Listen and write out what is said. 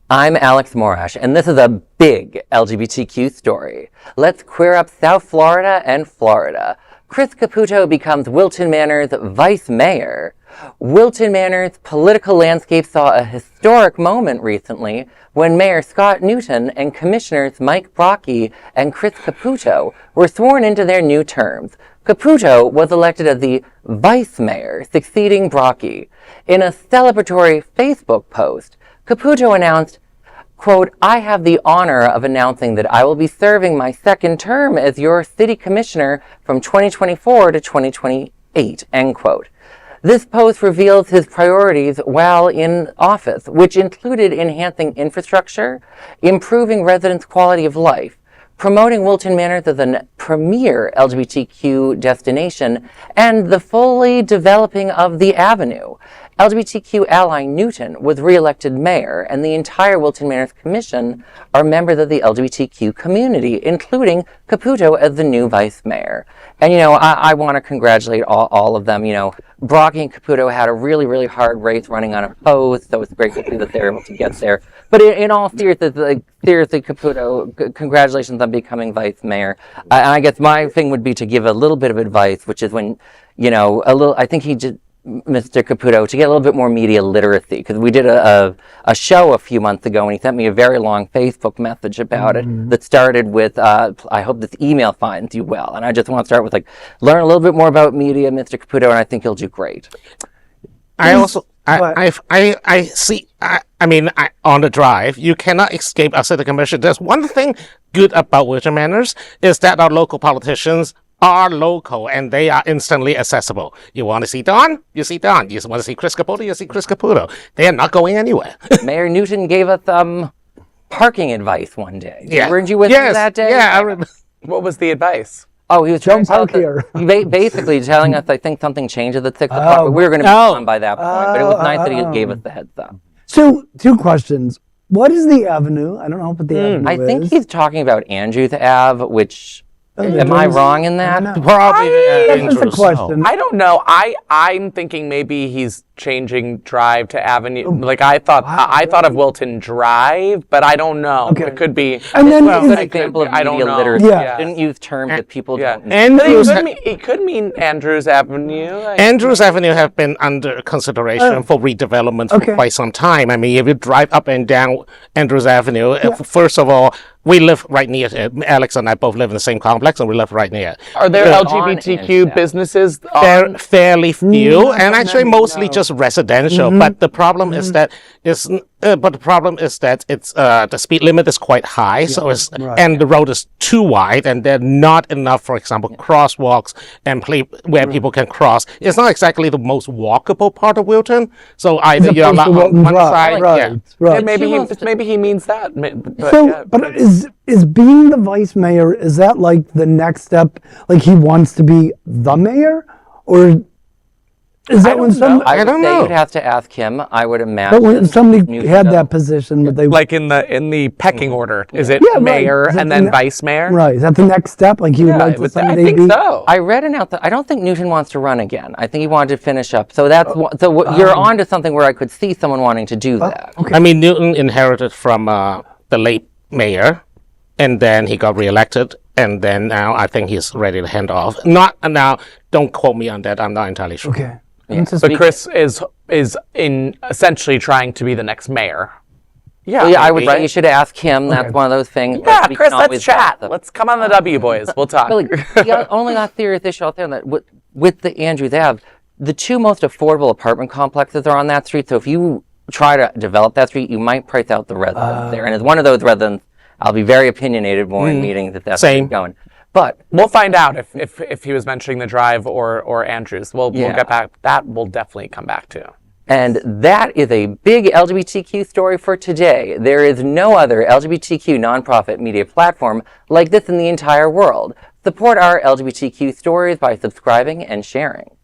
I'm Alex Morash, and this is a big LGBTQ story. Let's queer up South Florida and Florida. Chris Caputo becomes Wilton Manors vice mayor. Wilton Manors' political landscape saw a historic moment recently when Mayor Scott Newton and Commissioners Mike Brocky and Chris Caputo were sworn into their new terms. Caputo was elected as the vice mayor, succeeding Brocky. In a celebratory Facebook post, Caputo announced, quote, "I have the honor of announcing that I will be serving my second term as your city commissioner from 2024 to 2028, end quote. This post reveals his priorities while in office, which included enhancing infrastructure, improving residents' quality of life, promoting Wilton Manors as a premier LGBTQ destination, and the fully developing of the Avenue. LGBTQ ally Newton was re-elected mayor, and the entire Wilton Manors Commission are members of the LGBTQ community, including Caputo as the new vice mayor. And, I want to congratulate all of them. Brocky and Caputo had a really, really hard race running unopposed, so it's great to see that they're able to get there. But in all seriousness, seriously, Caputo, congratulations on becoming vice mayor. I guess my thing would be to give a little bit of advice, which is when, I think he just, Mr. Caputo, to get a little bit more media literacy, because we did a show a few months ago, and he sent me a very long Facebook message about it that started with, I hope this email finds you well. And I just want to start with, learn a little bit more about media, Mr. Caputo, and I think you'll do great. I see, on the drive, you cannot escape our city commission. There's one thing good about Wilton Manors is that our local politicians are local and they are instantly accessible. You want to see Don? You see Don. You want to see Chris Caputo? You see Chris Caputo. They are not going anywhere. Mayor Newton gave us parking advice one day. Yeah. Weren't you with him that day? Yeah, I remember. What was the advice? Oh, he was trying to park here. Basically telling us, I think something changes at 6 o'clock, but we were going to be on by that point. But it was nice that he gave us the heads up. So, two questions. What is the Avenue? I don't know what the Avenue is. I think he's talking about Andrews Ave, which... Am I wrong in that? Probably. That's just a question. I don't know. I'm thinking maybe he's changing Drive to Avenue. I thought of Wilton Drive, but I don't know. Okay. It could be. And then It's an example of I don't media know. literacy. Yeah. Didn't use terms that people don't know. It could mean Andrews Avenue. Andrews Avenue have been under consideration for redevelopment for quite some time. If you drive up and down Andrews Avenue, first of all, we live right near it. Alex and I both live in the same complex, and we live right near it. Are there LGBTQ businesses? Fairly few, and actually mostly just residential. But the problem is that it's the speed limit is quite high, and the road is too wide, and there are not enough, for example, crosswalks and where people can cross. It's not exactly the most walkable part of Wilton. So either you're on one side, right. Yeah, maybe he means that. But is being the vice mayor, is that the next step? He wants to be the mayor, or is that when somebody? I don't know. You'd have to ask him. I would imagine. But when somebody had that position, but they in the pecking order, is it mayor and then vice mayor? Right. Is that the next step? He would like to someday I think so. I read I don't think Newton wants to run again. I think he wanted to finish up. So you're on to something where I could see someone wanting to do that. Okay. Newton inherited from the late mayor, and then he got reelected, and then now I think he's ready to hand off. Don't quote me on that. I'm not entirely sure. Okay. Yeah. But Chris is in essentially trying to be the next mayor. Yeah, I would say you should ask him. That's one of those things. Yeah, Chris, let's chat. Let's come on the W, boys. We'll talk. The only last serious issue out there that with the Andrews Ave, the two most affordable apartment complexes are on that street. So if you try to develop that street, you might price out the residents there. And as one of those residents, I'll be very opinionated more in meetings if that's going. But we'll find out if he was mentioning the Drive or Andrews. We'll get back. That we'll definitely come back to. And that is a big LGBTQ story for today. There is no other LGBTQ nonprofit media platform like this in the entire world. Support our LGBTQ stories by subscribing and sharing.